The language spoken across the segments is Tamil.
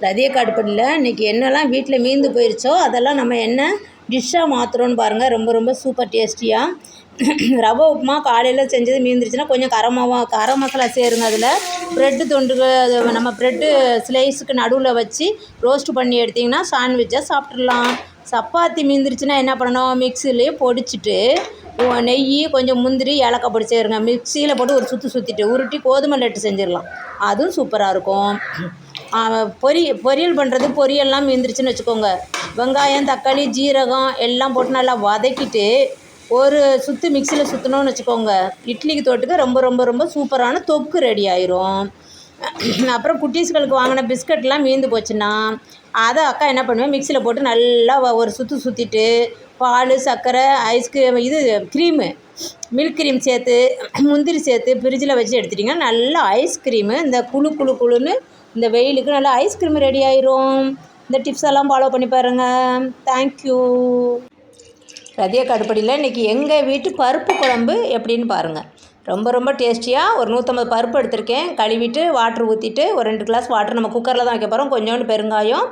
ரதியக்கா அடுப்படியில் இன்றைக்கி என்னெல்லாம் வீட்டில் மீந்து போயிடுச்சோ அதெல்லாம் நம்ம என்ன டிஷ்ஷாக மாற்றுறோன்னு பாருங்கள். ரொம்ப ரொம்ப சூப்பர் டேஸ்டியாக ரவை உப்புமா காலையில் செஞ்சது மீந்துருச்சுன்னா கொஞ்சம் கரம் மசாலா சேருங்க. அதில் ப்ரெட்டு தொண்டுக்கு நம்ம ப்ரெட்டு ஸ்லைஸுக்கு நடுவில் வச்சு ரோஸ்ட்டு பண்ணி எடுத்திங்கன்னா சாண்ட்விட்சாக சாப்பிட்றலாம். சப்பாத்தி மீந்துருச்சுன்னா என்ன பண்ணணும், மிக்சிலேயே பொடிச்சிட்டு நெய் கொஞ்சம் முந்திரி ஏலக்காய் பொடி சேருங்க. மிக்சியில் போட்டு ஒரு சுற்றிட்டு உருட்டி கோதுமை லட்டு செஞ்சிடலாம். அதுவும் சூப்பராக இருக்கும். பொரியல் பண்ணுறது பொரியல்லாம் மீந்துருச்சுன்னு வச்சுக்கோங்க. வெங்காயம் தக்காளி ஜீரகம் எல்லாம் போட்டு நல்லா வதக்கிட்டு ஒரு சுற்று மிக்சியில் சுற்றினோன்னு வச்சுக்கோங்க. இட்லிக்கு தொட்டுக்க ரொம்ப ரொம்ப ரொம்ப சூப்பரான தொக்கு ரெடி ஆயிரும். அப்புறம் குட்டீஸ்களுக்கு வாங்கின பிஸ்கட்லாம் மீந்து போச்சுன்னா அதை அக்கா என்ன பண்ணுவேன், மிக்சியில் போட்டு நல்லா ஒரு சுற்றிட்டு பால் சர்க்கரை ஐஸ்கிரீம் க்ரீமு மில்க் க்ரீம் சேர்த்து முந்திரி சேர்த்து ஃப்ரிட்ஜில் வச்சு எடுத்துட்டிங்கன்னா நல்லா ஐஸ்கிரீமு இந்த குளுன்னு இந்த வெயிலுக்கு நல்லா ஐஸ்கிரீம் ரெடி ஆயிரும். இந்த டிப்ஸ் எல்லாம் ஃபாலோ பண்ணி பாருங்கள். தேங்க்யூ. ரதியக்கா அடுப்படியில் இன்றைக்கி எங்கள் வீட்டு பருப்பு குழம்பு எப்படின்னு பாருங்கள். ரொம்ப ரொம்ப டேஸ்டியாக ஒரு 150 பருப்பு எடுத்திருக்கேன். கழுவிட்டு வாட்ரு ஊற்றிட்டு ஒரு 2 கிளாஸ் வாட்ரு நம்ம குக்கரில் தான் வைக்க போகிறோம். கொஞ்சோண்டு பெருங்காயம்,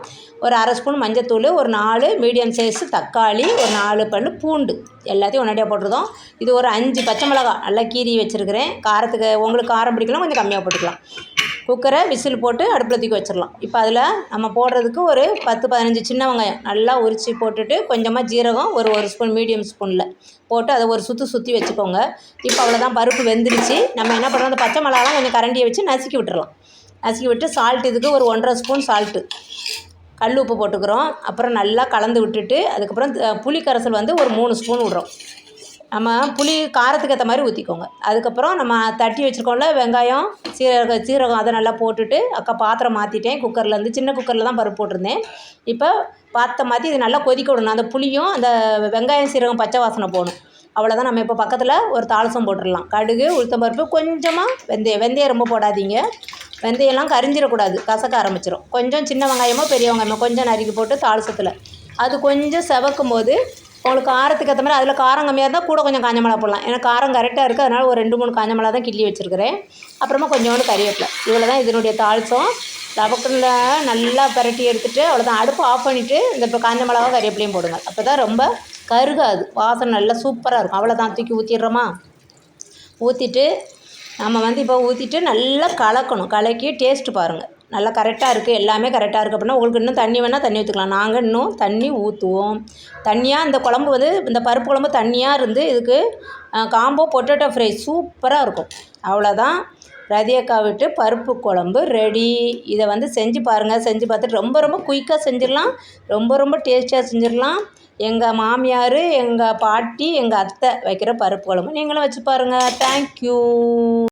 ஒரு அரை ஸ்பூன் மஞ்சத்தூள், ஒரு 4 மீடியம் சைஸு தக்காளி, ஒரு 4 பல் பூண்டு எல்லாத்தையும் ஒன்றடியாக போட்டுருந்தோம். இது ஒரு 5 பச்சை மிளகா நல்லா கீறி வச்சுருக்கிறேன். காரத்துக்கு உங்களுக்கு காரம் பிடிக்கலாம், கொஞ்சம் கம்மியாக போட்டுக்கலாம். குக்கரை விசில் போட்டு அடுப்பில் தூக்கி வச்சிடலாம். இப்போ அதில் நம்ம போடுறதுக்கு ஒரு 10-15 சின்ன வெங்காயம் நல்லா உரித்து போட்டுட்டு கொஞ்சமாக ஜீரகம் ஒரு ஸ்பூன் மீடியம் ஸ்பூனில் போட்டு அதை ஒரு சுற்றி வச்சுக்கோங்க. இப்போ அவ்வளோதான், பருப்பு வெந்துருச்சு. நம்ம என்ன பண்ணுறோம், அந்த பச்சை மிளகாலாம் கொஞ்சம் கரண்டியை வச்சு நசுக்கி விட்டுறலாம். நசுக்கி விட்டு சால்ட் இதுக்கு ஒரு 1.5 ஸ்பூன் சால்ட்டு கல் உப்பு போட்டுக்கிறோம். அப்புறம் நல்லா கலந்து விட்டுட்டு அதுக்கப்புறம் புளி கரைசல் வந்து ஒரு 3 ஸ்பூன் விட்றோம். நம்ம புளி காரத்துக்கு ஏற்ற மாதிரி ஊற்றிக்கோங்க. அதுக்கப்புறம் நம்ம தட்டி வச்சுருக்கோம்ல வெங்காயம் சீரகம் அதை நல்லா போட்டுட்டு அக்கா பாத்திரம் மாற்றிட்டேன். குக்கர்லேருந்து சின்ன குக்கரில் தான் பருப்பு போட்டிருந்தேன். இப்போ பாத்திரம் மாற்றி இது நல்லா கொதிக்க விடணும். அந்த புளியும் அந்த வெங்காயம் சீரகம் பச்சை வாசனை போகணும். அவ்வளோதான். நம்ம இப்போ பக்கத்தில் ஒரு தாளசம் போட்டுடலாம். கடுகு உளுத்தம்பருப்பு கொஞ்சமாக வெந்தயம் ரொம்ப போடாதீங்க. வெந்தயம்லாம் கரிஞ்சிடக்கூடாது, கசக்க ஆரம்பிச்சிடும். கொஞ்சம் சின்ன வெங்காயமோ பெரிய வெங்காயமோ கொஞ்சம் நறுக்கி போட்டு தாளசத்தில் அது கொஞ்சம் செவக்கும் போது உங்களுக்கு காரத்துக்கு ஏற்ற மாதிரி அதில் காரம் கம்மியாக இருந்தால் கூட கொஞ்சம் காஞ்ச மிளகா போடலாம். ஏன்னா காரம் கரெக்டாக இருக்குது, அதனால் ஒரு 2-3 காஞ்ச மிளகா தான் கிள்ளி வச்சுருக்கிறேன். அப்புறமா கொஞ்சோண்டு கறிவேப்பிலை. இவ்வளோ தான் இதனுடைய தாளிசம். லவக்குள்ள நல்லா பரட்டி எடுத்துகிட்டு அவ்வளோதான், அடுப்பு ஆஃப் பண்ணிவிட்டு இந்த இப்போ காஞ்ச மிளகா கறிவேப்பிலையும் போடுங்க. அப்போ தான் ரொம்ப கருகாது, வாசனை நல்லா சூப்பராக இருக்கும். அவ்வளோதான், தூக்கி ஊற்றிடுறோமா. ஊற்றிட்டு நம்ம இப்போ ஊற்றிட்டு நல்லா கலக்கணும். கலக்கி டேஸ்ட்டு பாருங்கள். நல்லா கரெக்டாக இருக்குது, எல்லாமே கரெக்டாக இருக்குது அப்படின்னா உங்களுக்கு இன்னும் தண்ணி வேணால் தண்ணி ஊற்றிக்கலாம். நாங்கள் இன்னும் தண்ணி ஊற்றுவோம். தண்ணியாக இந்த குழம்பு இந்த பருப்பு குழம்பு தண்ணியாக இருந்து இதுக்கு காம்போ பொட்டேட்டோ ஃப்ரை சூப்பராக இருக்கும். அவ்வளோதான், ரதியக்கா விட்டு பருப்பு குழம்பு ரெடி. இதை செஞ்சு பாருங்கள். செஞ்சு பார்த்துட்டு ரொம்ப ரொம்ப குயிக்காக செஞ்சிடலாம், ரொம்ப ரொம்ப டேஸ்டியாக செஞ்சிடலாம். எங்கள் மாமியார், எங்கள் பாட்டி, எங்கள் அத்தை வைக்கிற பருப்பு குழம்பு நீங்களும் வச்சு பாருங்கள். தேங்க்யூ.